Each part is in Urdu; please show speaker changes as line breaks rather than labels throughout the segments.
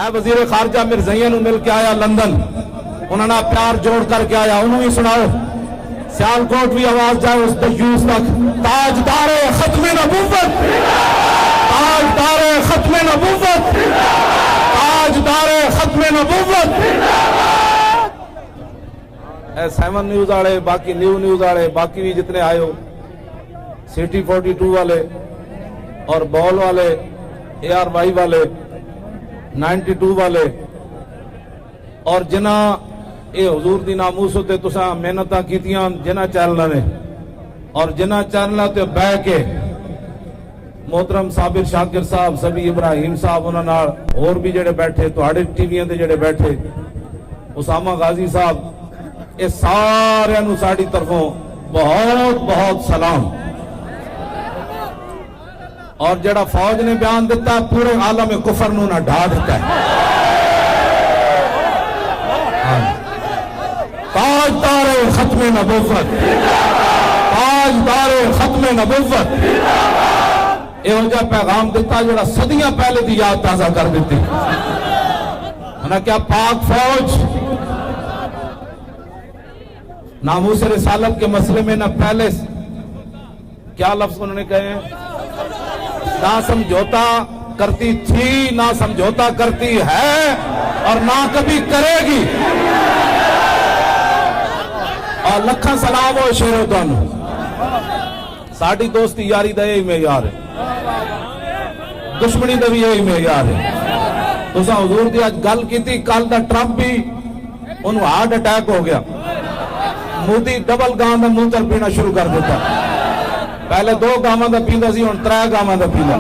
اے وزیر خارجہ مرزائیہ نو مل کے آیا لندن، انہوں نے پیار جوڑ کر کے آیا، انہوں بھی سناؤ سیالکوٹ بھی آواز جائے اس دیوس تک، تاجدار ختم نبوت، تاجدار ختم نبوت، تاجدار ختم نبوت۔ اے 7 نیوز آڑے، باقی نیوز آڑے، باقی بھی جتنے آئے ہو، سٹی 42 والے اور بال والے، ARY والے، 92 والے، اور جنہ اے حضور دی ناموس ہوتے تساں محنتاں کیتیاں جنہ چینلہ نے، اور جنہ چینلہ تے بہ کے محترم صابر شاکر صاحب، سبی ابراہیم صاحب، انہاں نال اور بھی جڑے بیٹھے تواڈے ٹی ویاں تے جڑے بیٹھے، اسامہ غازی صاحب، اے سارے نو ساڈی طرفوں بہت بہت سلام۔ اور جڑا فوج نے بیان دیتا ہے پورے عالم کفر نو نہ ڈھا دیتا ہے۔ تاجدار ختم نبوت، تاجدار ختم نبوت، یہ وجہ پیغام دیتا جڑا صدیاں پہلے دی یاد تازہ کر دیتی۔ انہاں کیا پاک فوج ناموس رسالت کے مسئلے میں نہ پہلے کیا لفظ انہوں نے کہے ہیں، نہ سمجھوتا کرتی تھی، نہ سمجھوتا کرتی ہے، اور نہ کبھی کرے گی۔ اور لکھاں سلام ہو شیرو تانوں، ساڑی دوستی یاری دا یہی معیار ہے، دشمنی دا بھی یہی معیار ہے۔ تساں حضور دی آج گل کی تھی، کل دا ٹرمپ بھی انہوں ہارٹ اٹیک ہو گیا، مودی ڈبل گاں دا منتر پینا شروع کر دیتا، پہلے 2 گاواں دا پیندا سی، ہن 3 گاواں دا پیندا،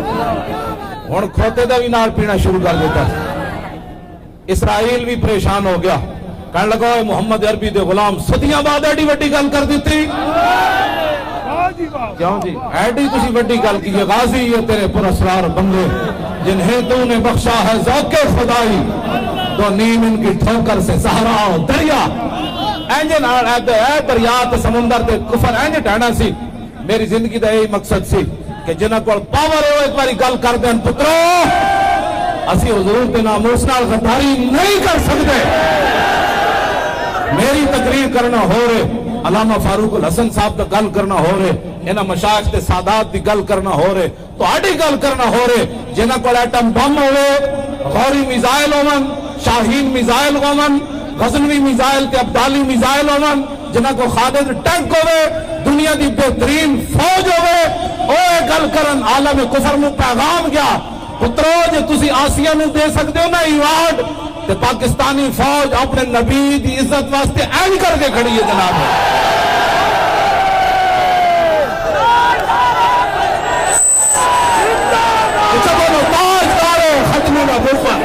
ہن کھوتے دا بھی نال پینا شروع کر دیتا۔ اسرائیل بھی پریشان ہو گیا، کہنے لگا اے محمد عربی دے غلام صدیاں بعد ایڈی وڈی گل کر دیتی، کیوں جی ایڈی تسی وڈی گل کی، غازی یہ تیرے پراسرار بندے جنہیں تو نے بخشا ہے ذوق خدائی، تو نیم ان کی ٹھوکر سے صحرا و دریا، اینجے نال اے دریا تے سمندر تے کفر اینجے ڈھانا سی۔ میری زندگی دا یہی مقصد سی کہ جنہ کو پاور ہو ایک باری گل کر دیں، پترو اسی حضور تے ناموس نال غداری نہیں کر سکتے۔ میری تقریر کرنا ہو رہے، علامہ فاروق الحسن صاحب دا گل کرنا ہو رہے، انہاں مشائخ تے سادات دی گل کرنا ہو رہے، تو آڈی گل کرنا ہو رہے، جنہ کو ایٹم بم ہوئے، غوری میزائل ہومن، شاہین میزائل ہومن، غزنوی میزائل تے عبدالی میزائل ہومن، جنہ کو خالد ٹینک ہوئے، دنیا دی بہترین فوج ہوئے، اوے گل کرن عالم کفر میں پیغام گیا، پترو جے تسی آسیہ میں دے سکتے ہو نا ایوارڈ، تے پاکستانی فوج اپنے نبی دی عزت واسطے این کر کے کھڑی ہے جناب۔ تاجدار ختم نبوت،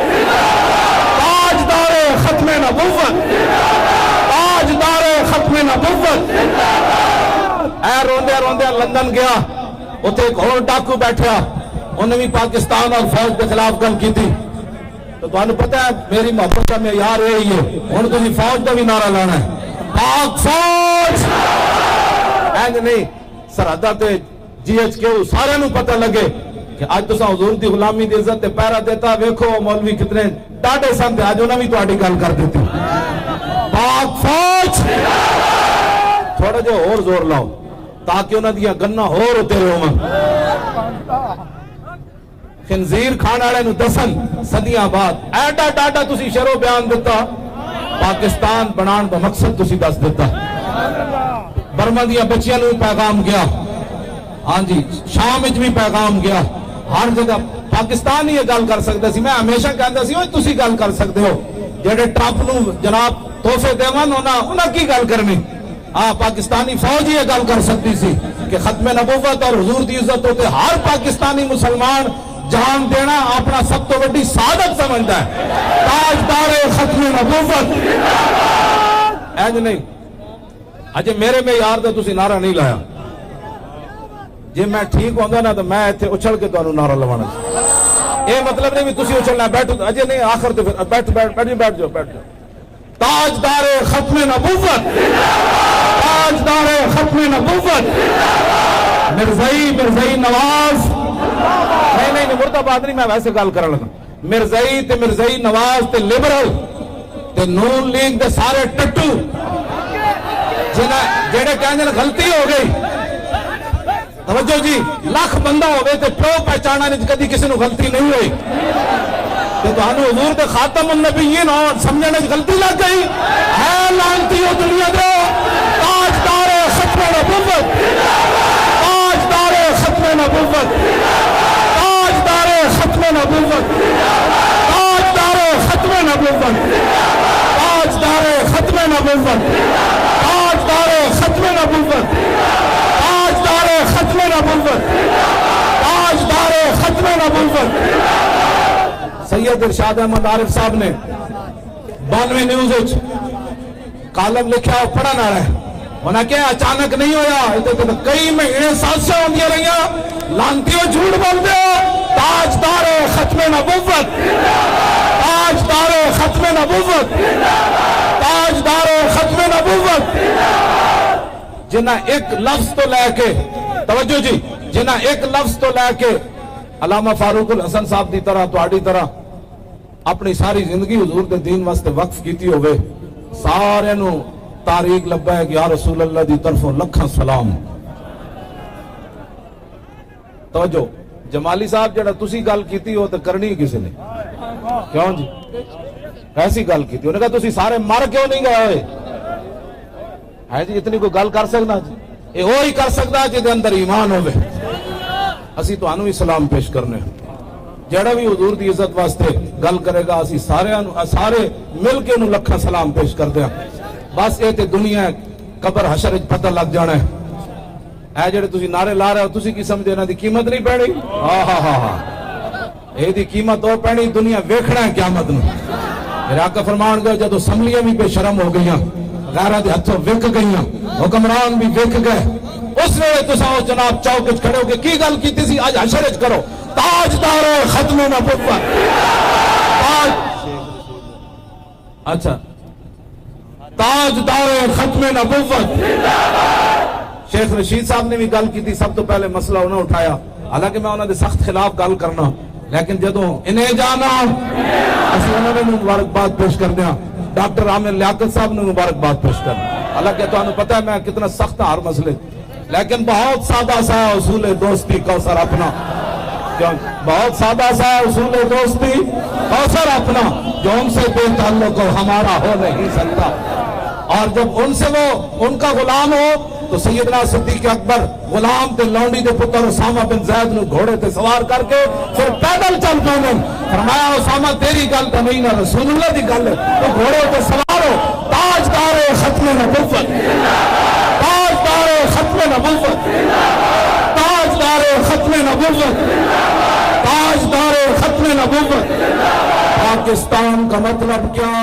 تاجدار ختم نبوت، تاجدار ختم نبوت۔ اے روندے روندے لندن گیا، اتھے ایک اور ڈاکو بیٹھیا، انہیں بھی پاکستان اور فوج کے خلاف گل کی تھی، تو تمہیں پتہ ہے میری محبت کا معیار یہی ہے، ہن تسی فوج کا بھی نعرہ لانا ہے، پاک فوج، اینج نہیں سرحدہ تے GHQ سارے نو پتہ لگے کہ آج تساں حضور دی غلامی دی عزت تے پیرا دیتا، ویکھو مولوی کتنے ڈاڈے سن تے آج انہاں بھی تہاڈی گل کر دیتی۔ پاک فوج تھوڑا جو اور زور لاؤ تاکہ انہاں دیاں گناں ہور ہوتے رہو۔ خنزیر کھانا والے نو دسن صدیاں بعد ایڈا ڈاڈا تسی شروع بیان دیتا، پاکستان بنان دا مقصد تسی دس دیتا۔ برما دیاں بچیاں نو پیغام گیا، ہاں جی شام وچ بھی پیغام گیا، ہر جگہ پاکستان ہی یہ گل کر سکتا سی۔ میں ہمیشہ کہتا سی تسی گل کر سکتے ہو، جڑے ٹرمپ نو جناب تحفے دیون انہاں کی گل کرنی، ہاں پاکستانی فوج ہی یہ گل کر سکتی سی کہ ختم نبوت اور حضور دی عزت ہوتے ہر پاکستانی مسلمان جان دینا اپنا سب تو بڑی سعادت سمجھتا ہے۔ تاجدار ختم نبوت، اینج نہیں اجے میرے میں یار دا تسی نعرہ نہیں لایا، جی میں ٹھیک ہوندا نا تو میں ایتھے اچھل کے تانوں نعرہ لوانا سی، اے مطلب نہیں بھی تسی اچھلنا بیٹھو، اجے نہیں آخر تے پھر بیٹھ جاؤ۔ تاجدار ختم نبوت، تاجدار ختم نبوت، مرزائی نواز، نہیں مردہ بات نہیں، میں ویسے گل کرنے لگا، مرزائی تے مرزائی نواز تے لبرل تے نون لیگ دے سارے ٹٹو جڑے کہندے نے غلطی ہو گئی. توجہ جی، لاکھ بندہ ہوئے تے پیو پہچانا نہیں کدی کسی نو غلطی نہیں ہوئی تے تانوں حضور دے خاتم النبیین اور سمجھنے وچ غلطی لگ گئی ہے. لعنتی ہو دنیا دے تاجدار ختم نبوت، تاجدار ختم نبوت، تاجدار ختم نبوت، تاجدار ختم نبوت، تاجدار ختم نبوت، تاجدار ختم نبوت، تاجدار ختم نبوت، تاجدار ختم نبوت. سید ارشاد احمد عارف صاحب نے 92 نیوز وچ کالم لکھا اور پڑھن آ رہا ہے. انہاں کہ اچانک نہیں ہویا، یہ کئی مہینے سازشاں ہوندیاں رہیاں. لانتیوں جھوٹ بولدے ہو. تاجدار ختم نبوت، تاجدار ختم نبوت، تاجدار ختم نبوت. جنہ ایک لفظ تو لے کے، توجہ جی، جنہ ایک لفظ تو لے کے علامہ فاروق الحسن صاحب دی طرح تہاڈی طرح اپنی ساری زندگی حضور دے دین واسطے وقف کیتی ہوئے، سارے نو تاریخ لبا ہے کہ یا رسول اللہ دی طرفوں لکھاں سلام. توجہ، جمالی صاحب جڑا تسی گل کیتی ہو تے کرنی کسی نے کیوں جی؟ ایسی گل کیتی انہوں نے کہا تسی سارے مر کیوں نہیں گئے ہوئے ہے جی؟ اتنی کوئی گل کر سکنا جی؟ یہ وہی کر سکتا جی دے اندر ایمان ہوئے. اسی تو انہوں ہی سلام پیش کرنے، جڑا بھی حضور دی عزت واسطے گل کرے گا اسی سارے مل کے انہوں لکھا سلام پیش کر دیا. بس یہ تے دنیا قبر حشر پتہ لگ جانا ہے. اے جڑے تسی نعرے لا رہے ہو تسی کی سمجھے انہاں دی قیمت نہیں پینی؟ ہاں ہاں ہاں ہاں، یہ دی قیمت اور پینی دنیا ویکھنا ہے قیامت نو. میرے آقا فرمان گئے جدو اسمبلیاں بھی بے شرم ہو گئیاں، غیرہ دے ہتھوں وک گئیاں، حکمران بھی وک گئے، اس نے تساں جناب چوک وچ کھڑے ہو کے کی گل کیتی سی؟ اج حشر وچ کرو تاجدار ختم نبوت. اچھا، تاجدار ختم نبوت. شیخ رشید صاحب نے بھی گل کی تھی، سب تو پہلے مسئلہ انہوں نے اٹھایا، حالانکہ میں انہوں نے سخت خلاف گل کرنا، لیکن جدوں انہیں جانا اسی انہوں نے مبارکباد پیش کر دیا. ڈاکٹر عامر لیاقت صاحب نے مبارکباد پیش کرنا، حالانکہ تو انہوں پتہ ہے میں کتنا سخت ہر مسئلے، لیکن بہت سادہ سا اصول دوستی کوثر اپنا، بہت سادہ سا اصول دوستی کوثر اپنا، جو ان سے بے تعلق ہو ہمارا ہو نہیں سکتا. اور جب ان سے وہ ان کا غلام ہو تو سیدنا صدیق اکبر غلام تے لونڈی دے پتر اسامہ بن زید نو گھوڑے تے سوار کر کے پھر پیدل چل پانے. فرمایا اسامہ تیری گل تو نہیں نہ رسول اللہ دی گل ہے، تو گھوڑے تے سوار ہو. تاجدار ختم نبوت، تاجدار ختم نبوت، تاجدار ختم نبوت، تاجدار ختم نبوت. پاکستان کا مطلب کیا؟